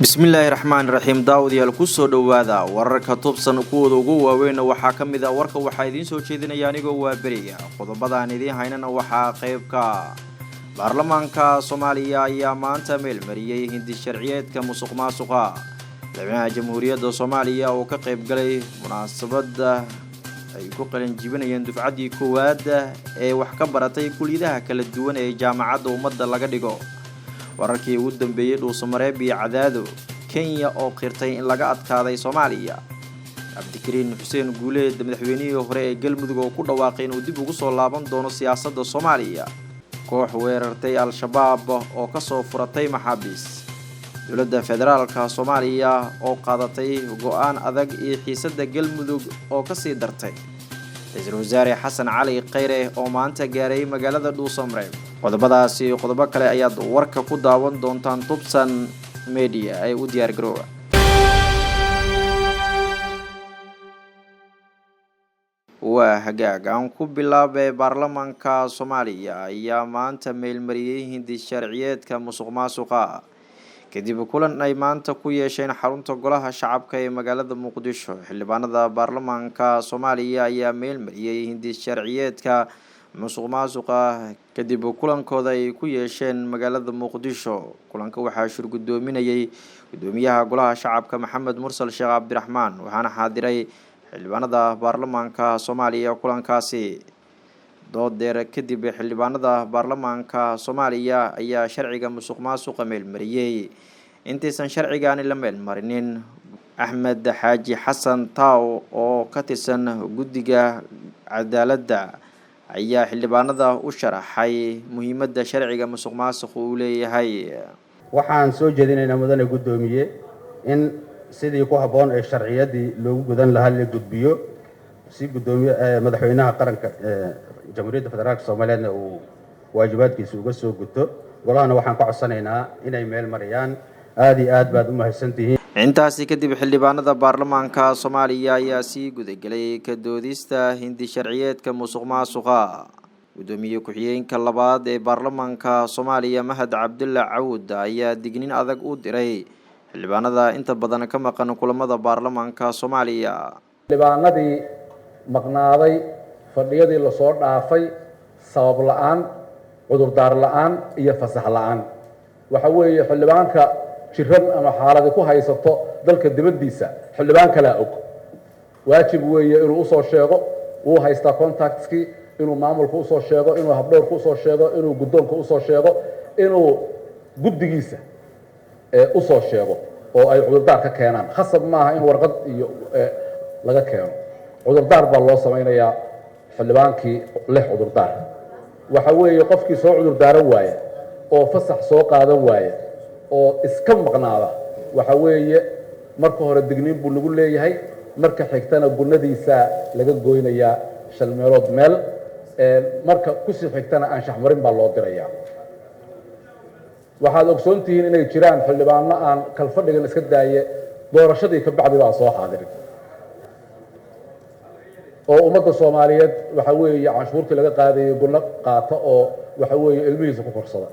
bismillaahi raxmaani raxiim daawadayaal ku soo dhowaada wararka tubsan kuwooda ugu waaweyn waxaa ka mid ah warka waxaa idiin soo jeedinaya anigoo waa beriga qodobadaan idiin haynana waxaa qaybka baarlamaanka Soomaaliya ayaa maanta meel mariyay hindi sharciyeedka musuqmaasuqa madaxweynaha jamhuuriyadda Soomaaliya oo ka qayb galay munaasabada ay ku qalin jibinayeen dufcadii koowaad ee wax ka baratay kulliyadaha kala duwan ee jaamacadda ummadda laga dhigo wararkii ugu dambeeyay dhuusamareeb iyo cadaado Kenya oo qirtay in laga adkaaday Soomaaliya Cabdikariin Xuseen Guuleed madaxweynihii hore ee Galmudug oo ku dhawaaqay inuu dib ugu soo laaban doono siyaasadda Soomaaliya koox weerartay al-shabaab oo ka soo furatay maxaabiis dowladda federaalka Soomaaliya oo qaadatay go'aan adag iyo xiisadda Galmudug oo ka sii dartay Ra'iisul Wasaare Xasan Cali Khayre oo maanta gaaray magaalada Dhuusamareeb qodobadaasi qodobo kale ayaad warka ku daawan doontaan tubsan media ay u diyaar garooba waa hagaag aan ku bilaabay baarlamaanka Soomaaliya ayaa maanta meel mariyay hindi sharciyeedka musuqmaasuqa kadib kulan ay maanta ku yeesheen xarunta golaha shacabka ee magaalada Muqdisho xildhibaanada baarlamaanka Soomaaliya ayaa meel mariyay hindi sharciyeedka musuqmaasuqa kadib kulankooda ay ku yeesheen magaalada Muqdisho kulanka waxaa shir gudoominayay gudoomiyaha golaha shacabka Maxamed Mursal Sheekh Cabdiraxmaan waxaana xaadiray xildhibaanada baarlamaanka Soomaaliya kulankaasi doodeer kadib xildhibaanada baarlamaanka Soomaaliya ayaa sharciga musuqmaasuqa meel mariyay intaysan sharcigaani la meel marinin Axmed Xaaji Xasan Taaw oo ka tirsan guddiga cadaaladda ayaa xildhibaanada u sharaxay muhiimadda sharciga musuqmaasuqa uu leeyahay waxaan soo jeedinaynaa mudane gudoomiye in sidii ku haboon ee sharciyadii loogu gudan lahaa la gudbiyo si gudoomiye madaxweynaha qaranka jamhuuriyadda federaalka Soomaaliya uu waajibaadkiisa uga soo guto golahana waxaan ka codsanaynaa inay meel mariyaan aad iyo aad baad u mahadsantihiin intaasi kadib xildhibaanada baarlamaanka Soomaaliya ayaa sii gudagalay ka doodista hindi sharciyeedka musuqmaasuqa gudoomiye ku-xigeenka labaad ee baarlamaanka Soomaaliya Mahad Cabdulla Cawd ayaa digniin adag u diray xildhibaanada inta badan ka maqan kulamada baarlamaanka Soomaaliya xildhibaanadii maqnaaday fadhiyadii la soo dhaafay sabab la'aan cudur daar la'aan iyo fasax la'aan waxa weeye xildhibaanka jiran ama xaalad ku haysato dalka dibadiisa xildhibaan kala og waajib weeye inuu soo sheego uu haysta contactski inuu maamulka u soo sheego inuu habdhowrka u soo sheego inuu gudoonka u soo sheego inuu guddigiisa u soo sheego oo ay cudurdaar ka keenaan khasab maaha in warqad iyo laga keeno cudurdaar baa loo samaynayaa xildhibaankii leh cudurdaar waxa weeye qofkii soo cudurdaaran waaya oo fasax soo qaadan waaya oo iska maqnaada waxa weeye marka hore digniin buu lagu leeyahay marka xigtana gunadiisa laga gooynayaa shal meelood meel marka ku sii xigtana anshax marin baa loo dirayaa waxaad ogsoon tihiin inay jiraan xildhibaano aan kalfadhigan iska daaye doorashadii ka bacdi baa soo xaadirin oo ummadda Soomaaliyeed waxa weeye canshuurtii laga qaadayo guna qaata oo waxa weeye ilmihiisa ku korsada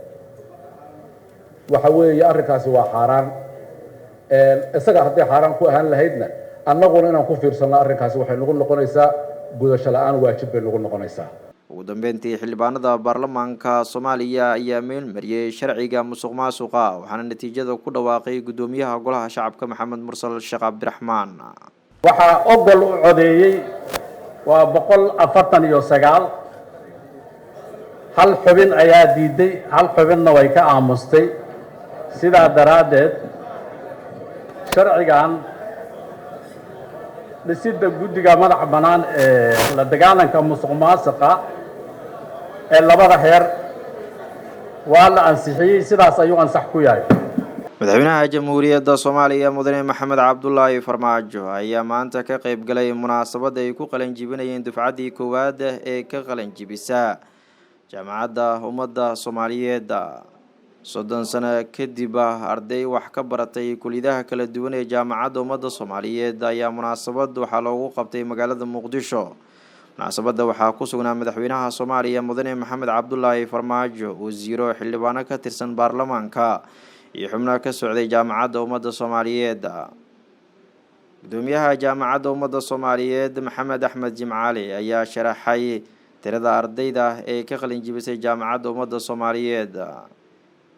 waxa weeye arrinkaasi waa xaraan isaga haddii xaraan ku ahaan lahaydna annaguna inaan ku fiirsano arrinkaasi waxay nagu noqonaysaa gudasho la'aan waajib bay nagu noqonaysaa ugu dambeyntii xildhibaanada baarlamaanka Soomaaliya ayaa meel mariyay sharciga musuqmaasuqa waxaana natiijada ku dhawaaqay gudoomiyaha golaha shacabka Maxamed Mursal Sheekh Cabdiraxmaan waxa ogol u codeeyay waa 149 hal xubin ayaa diiday hal xubinna way ka aamustay sidaa daraadeed sharcigan dhisidda guddiga madax bannaan ee la dagaalanka musuqmaasuqa ee labada heer waa la ansixiyay sidaas ayuu ansax ku yahay madaxweynaha jamhuuriyadda Soomaaliya mudane Maxamed Cabdullaahi Farmaajo ayaa maanta ka qayb galay munaasabad ay ku qalin jibinayeen dufcadii koowaad ee ka qalin jibisa jaamacadda ummadda Soomaaliyeed 30 sano kadib arday wax ka baratay kulliyadaha kala duwan ee jaamacadda ummadda Soomaaliyeed ayaa munaasabad waxa loogu qabtay magaalada Muqdisho munaasabada waxaa ku sugnaa madaxweynaha Soomaaliya mudane Maxamed Cabdullaahi Farmaajo wasiiro xildhibaano ka tirsan baarlamaanka iyo xubnaha ka socday jaamacadda ummadda Soomaaliyeed. gudoomiyaha jaamacadda ummadda Soomaaliyeed Maxamed Axmed Jimcaali ayaa sharaxay tirada ardayda ee ka qalin jibisay jaamacadda ummadda Soomaaliyeed.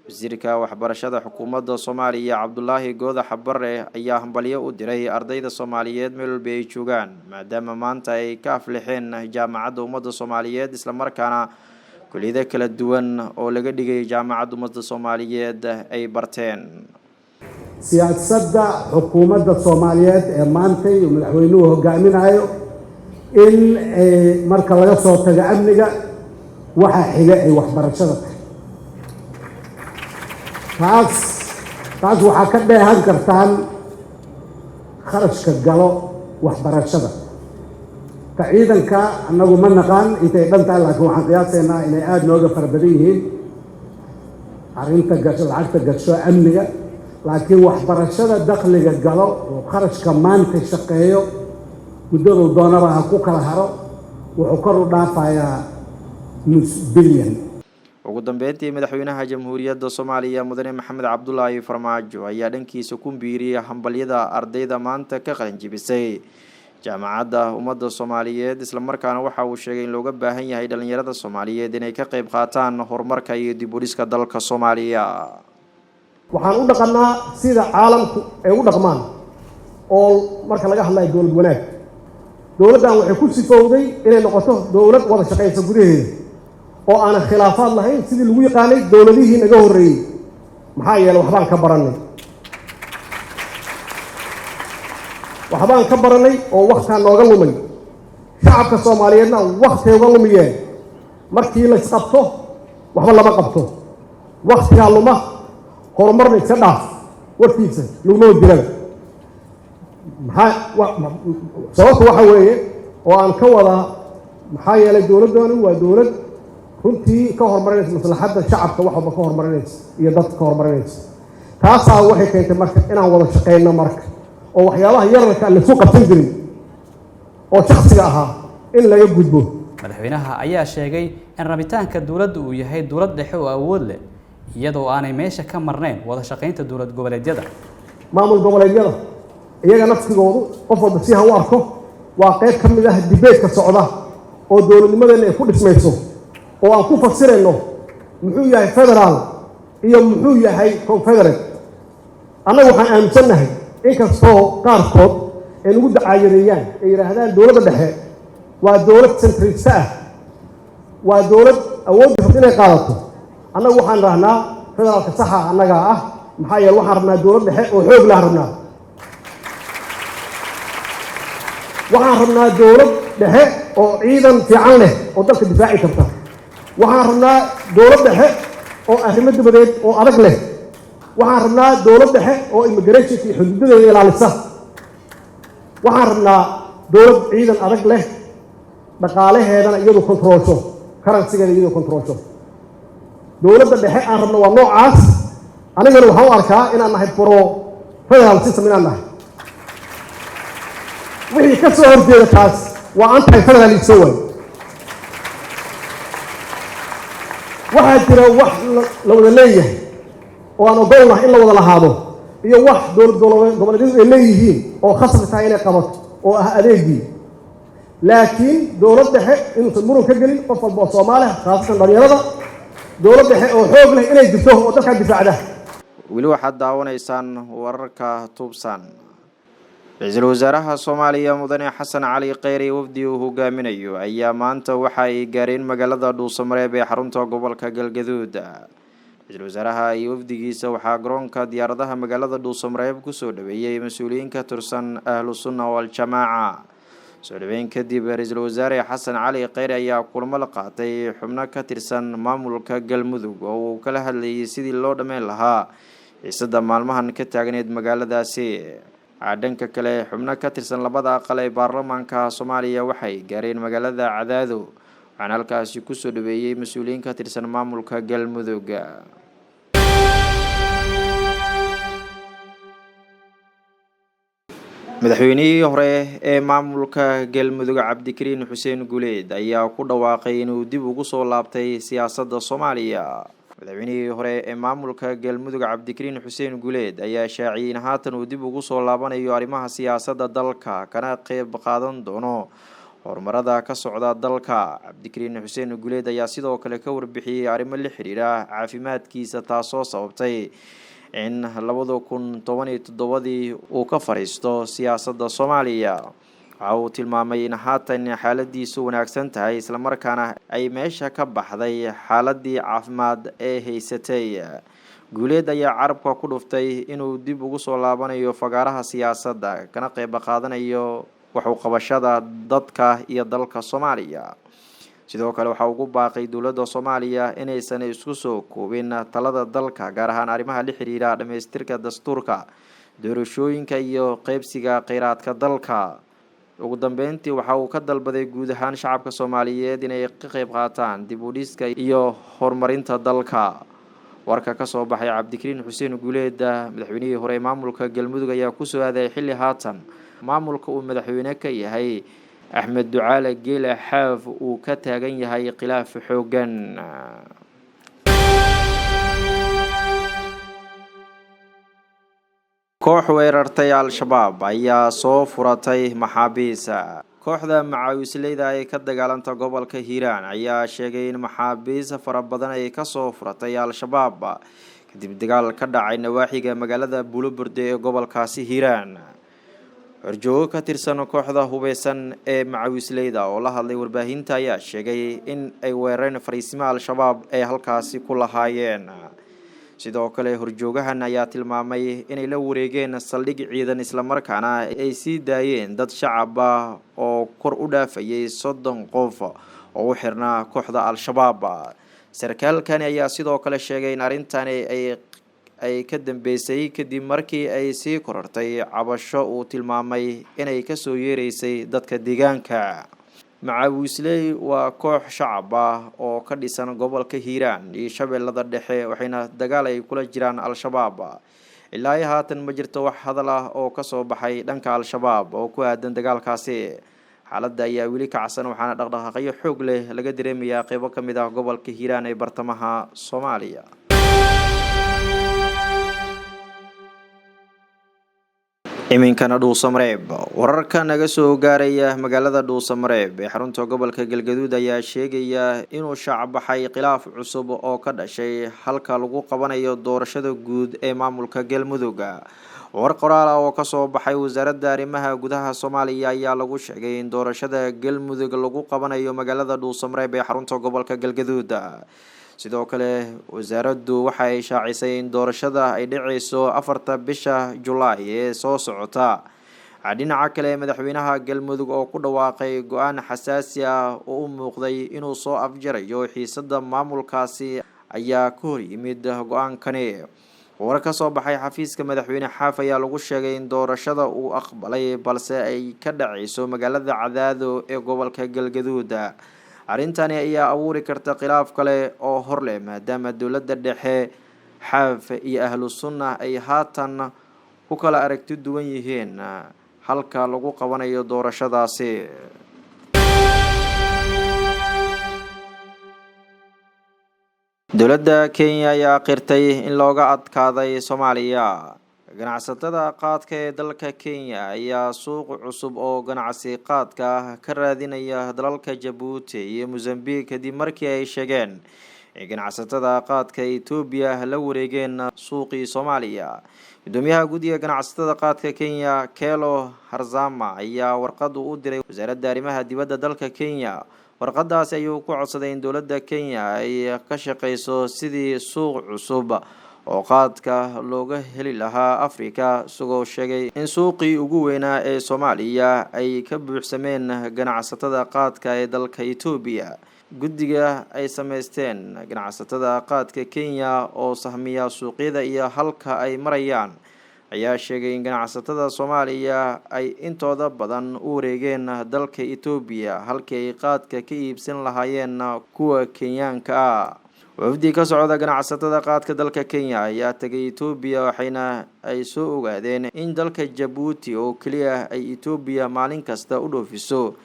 wasiirka waxbarashada xukuumadda Soomaaliya Cabdullaahi Goodax Barre ayaa hambalyo u diray ardayda Soomaaliyeed meel walba ay joogaan maadaama maanta ay ka aflixeen jaamacadda ummadda Soomaaliyeed isla markaana kulliyado kala duwan oo laga dhigay jaamacadda ummadda Soomaaliyeed ay barteen. siyaasadda xukuumadda Soomaaliyeed ee maanta iyo madaxweynuhu hogaaminayo in marka laga soo tago amniga waxa xiga ay waxbarashada taas waxaa ka dheehan kartaan kharashka galo waxbarashada ka ciidanka annagu ma naqaan intay dhantahay laakiin waxaan qiyaasaynaa inay aada nooga fara badan yihiin arrinta lacagta gasho amniga laakiin waxbarashada dakhliga galo oo kharashka maanta shaqeeyo muddaduu doonaba ha ku kala haro wuxuu kor u dhaafayaa nus bilyan. ugu dambeyntii madaxweynaha jamhuuriyadda Soomaaliya mudane Maxamed Cabdullaahi Farmaajo ayaa dhankiisa ku biiriyay hambalyada ardayda maanta ka qalin jibisay jaamacadda ummadda Soomaaliyeed isla markaana waxa uu sheegay in looga baahan yahay dhalinyarada Soomaaliyeed inay ka qayb qaataan horumarka iyo dib u dhiska dalka Soomaaliya. waxaan u dhaqanaa sida caalamku ay u dhaqmaan oo marka laga hadlayo dowlad wanaag dowladdan waxay ku sifowday inay noqoto dowlad wada shaqaysa gudaheeda oo aan khilaafaad lahayn sidii lagu yaqaanay dowladihii naga horreeyay maxaa yeelay waxbaan ka baranay oo waqtiga nooga lumay shacabka Soomaaliyeedna waqti uga lumiyeen markii la isqabto waxba lama qabto waqtiga luma horumarna iska dhaaf warkiisa laguma jiraan sababta waxa weeye oo aan ka wadaa maxaa yeelay dowladdooni waa dowlad runtii ka horumarinaysa maslaxadda shacabka wax walba ka horumarinaysa iyo dadka ka horumarinaysa taasaa waxay keentay marka inaan wada shaqeyno marka oo waxyaabaha yararka aan lasu qabsan jirin oo shakhsiga ahaa in laga gudbo. madaxweynaha ayaa sheegay in rabitaanka dowladda uu yahay dowlad dhexe oo awood leh iyadoo aanay meesha ka marnayn wada shaqaynta dowlad goboleedyada. maamul goboleedyada iyaga nafsigoodu qof walba si ha u arko waa qayb ka mid ah dibeedka socda oo dowladnimadeena ay ku dhismayso oo aan ku fasirayno muxuu yahay federaal iyo muxuu yahay confederate. annagu waxaan aaminsannahay inkastoo qaarkood ay nagu dacaayadeeyaan ay yidhaahdaan dowladda dhexe waa dowlad centrista ah waa dowlad awoodda rabta inay qaadato annagu waxaan rahnaa federaalka saxa annagaa ah maxaa yeele waxaan rabnaa dowlad dhexe oo xoog laha rabnaa waxaan rabnaa dowlad dhexe oo ciidan fiican leh oo dalka difaaci karta waxaan rabnaa dowlad dhexe oo arrimo dibadeed oo adag leh waxaan rabnaa dowlad dhexe oo immigration iyo xuduudadeeda ilaalisa waxaan rabnaa dowlad ciidan adag leh dhaqaalaheedana iyadu kontroolsho karansigeeda iyadu kontroolsho dowladda dhexe aan rabno waa noocaas anigana waxaan u arkaa inaan nahay pro federal system inaan nahay wixii ka soo horjeeda taas waa anti federalism way waxaa jira wax la wada leeyahay oo aan ogolnahay in la wada lahaado iyo wax dowlad goboleedyadu ay leeyihiin oo khasab tahay inay qabato oo ah adeegii laakiin dowlad dhexe inuusan muran ka gelin qof walba oo Soomaali ah khaasatan dhalinyarada dowlad dhexe oo xoog leh inay jirto oo dalka difaacda. weli waxaad daawanaysaan wararka tuubsan. ra'iisul wasaaraha Soomaaliya mudane Xasan Cali Kheyri wafdi uu hogaaminayo ayaa maanta waxa ay gaareen magaalada Dhuusamareeb ee xarunta gobolka Galgaduud. ra'iisul wasaaraha iyo wafdigiisa waxaa garoonka diyaaradaha magaalada Dhuusamareeb ku soo dhaweeyay mas'uuliyiin ka tirsan Ahlus Sunnah wal Jamaaca. soo dhaweyn kadib ra'iisul wasaare Xasan Cali Kheyri ayaa kulamo la qaatay xubno ka tirsan maamulka Galmudug oo uu kala hadlayay sidii loo dhameyn lahaa xiisada maalmahan ka taagneed magaaladaasi. dhanka kale xubno ka tirsan labada aqal ee baarlamaanka Soomaaliya waxay gaareen magaalada Cadaado waxaana halkaasi ku soo dhaweeyay mas'uuliyiin ka tirsan maamulka Galmudug. madaxweynihii hore ee maamulka Galmudug Cabdikariin Xuseen Guleed ayaa ku dhawaaqay inuu dib ugu soo laabtay siyaasadda Soomaaliya. madaxweynihii hore ee maamulka galmudug cabdikariin xuseen guuleed ayaa shaaciyay in haatan uu dib ugu soo laabanayo arrimaha siyaasadda dalka kana qeyb qaadan doono horumarada ka socda dalka. cabdikariin xuseen guuleed ayaa sidoo kale ka warbixiyey arrimo la xiriira caafimaadkiisa taasoo sababtay in 2017 uu ka fariisto siyaasadda Soomaaliya. waxa uu tilmaamay in haatan xaaladiisu wanaagsan tahay isla markaana ay meesha ka baxday xaaladii caafimaad ee haysatay. guuleed ayaa carabka ku dhuftay inuu dib ugu soo laabanayo fagaaraha siyaasadda kana qeyb qaadanayo wax u qabashada dadka iyo dalka Soomaaliya. sidoo kale waxa ugu baaqay dowladda Soomaaliya inaysan isku soo koobin talada dalka gaar ahaan arrimaha la xiriira dhameystirka dastuurka, doorashooyinka iyo qaybsiga kheyraadka dalka. ugu dambeyntii waxa uu ka dalbaday guud ahaan shacabka Soomaaliyeed inay ka qeyb qaataan dib u dhiska iyo horumarinta dalka. warka ka soo baxay cabdikariin xuseen guuleed madaxweynihii hore ee maamulka galmudug ayaa ku soo aaday xilli haatan maamulka uu madaxweyne ka yahay Axmed Ducaale Geele Xaaf uu ka taagan yahay khilaaf xoogan. koox weerartay al-shabaab ayaa soo furatay maxaabiis. kooxda macaawisleyda ee ka dagaalanta gobolka Hiiraan ayaa sheegay in maxaabiis fara badan ay ka soo furatay al-shabaab kadib dagaal ka dhacay nawaaxiga magaalada Buluburde ee gobolkaasi Hiiraan. horjoogo ka tirsan kooxda hubeysan ee macaawisleyda oo la hadlay warbaahinta ayaa sheegay in ay weerareen fariisimo al-shabaab ay halkaasi ku lahaayeen. sidoo kale horjoogahan ayaa tilmaamay inay la wareegeen saldhig ciidan isla markaana ay sii daayeen dad shacab ah oo kor u dhaafayay 30 qof oo u xirnaa kooxda al-shabaab. sarkaalkani ayaa sidoo kale sheegay in arintani ay ka dambeysay kadib markii ay sii korortay cabasho uu tilmaamay inay ka soo yeereysay dadka deegaanka. macaawisley waa koox shacab ah oo ka dhisan gobolka Hiiraan iyo Shabeellada Dhexe waxayna dagaal ay kula jiraan al-shabaab. ilaa haatan ma jirto wax hadal ah oo ka soo baxay dhanka al-shabaab oo ku aadan dagaalkaasi. xaaladda ayaa weli kacsan waxaana dhaqdhaqaaqyo xoog leh laga dareemayaa qaybo ka mid ah gobolka Hiiraan ee bartamaha Soomaaliya. iminkana Dhuusamareeb. wararka naga soo gaaraya magaalada Dhuusamareeb ee xarunta gobolka Galgaduud ayaa sheegaya inuu shacab baxay khilaaf cusub oo ka dhashay halka lagu qabanayo doorashada guud ee maamulka Galmudug. war qoraal ah oo ka soo baxay wasaaradda arrimaha gudaha Soomaaliya ayaa lagu sheegay in doorashada Galmudug lagu qabanayo magaalada Dhuusamareeb ee xarunta gobolka Galgaduud. sidoo kale wasaaraddu waxa ay shaacisay in doorashada ay dhacayso 4 bisha July ee soo socota. dhinaca kale madaxweynaha Galmudug oo ku dhawaaqay go'aan xasaasi ah oo u muuqday inuu soo afjarayo xiisadda maamulkaasi ayaa ka hor yimid go'aankani. war ka soo baxay xafiiska madaxweyne Xaaf ayaa lagu sheegay in doorashada uu aqbalay balse ay ka dhacayso magaalada Cadaado ee gobolka Galgaduud. arrintani ayaa abuuri karta khilaaf kale oo hor leh maadaama dowladda dhexe Xaaf iyo ahlu sunna ay haatan ku kala aragti duwan yihiin halka lagu qabanayo doorashadaasi. dowladda Kenya ayaa qirtay in looga adkaaday Soomaaliya. ganacsatada qaadka ee dalka Kenya ayaa suuq cusub oo ganacsi qaadka ka raadinaya dalalka Djibouti iyo Mozambique kadib markii ay sheegeen in ganacsatada qaadka Ethiopia la wareegeen suuqii Soomaaliya. gudoomiyaha guddiga ganacsatada qaadka Kenya Kelo Harzama ayaa warqad u diray wasaaradda arrimaha dibadda dalka Kenya. warqadaas ayuu ku codsaday in dowladda Kenya ay ka shaqeyso sidii suuq cusub oo qaadka looga heli lahaa Afrika, isagoo sheegay in suuqii ugu weynaa ee Soomaaliya ay ka buuxsameen ganacsatada qaadka ee dalka Ethiopia. guddiga ay sameysteen ganacsatada qaadka Kenya oo sahmiya suuqyada iyo halka ay marayaan ayaa sheegay in ganacsatada Soomaaliya ay intooda badan u wareegeen dalka Ethiopia halkii ay qaadka ka iibsan lahaayeen kuwa Kenyaanka ah. wafdi ka socda ganacsatada qaadka dalka Kenya ayaa tagay Ethiopia waxayna ay soo ogaadeen in dalka Djibouti oo kaliya ay Ethiopia maalin kasta u dhoofiso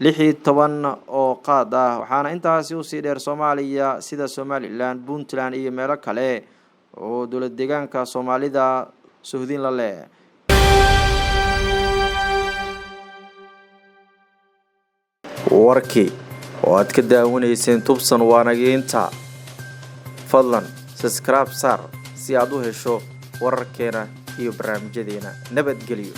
16 oo qaad ah waxaana intaasi u sii dheer Soomaaliya sida Somaliland, Puntland iyo meelo kale oo dowlad deegaanka Soomaalida suhdin la leh. warkii oo aad ka daawanayseen tubsan waanageynta fadlan subscribe sar si aad u hesho wararkeena iyo barnaamijyadeena. nabadgelyo.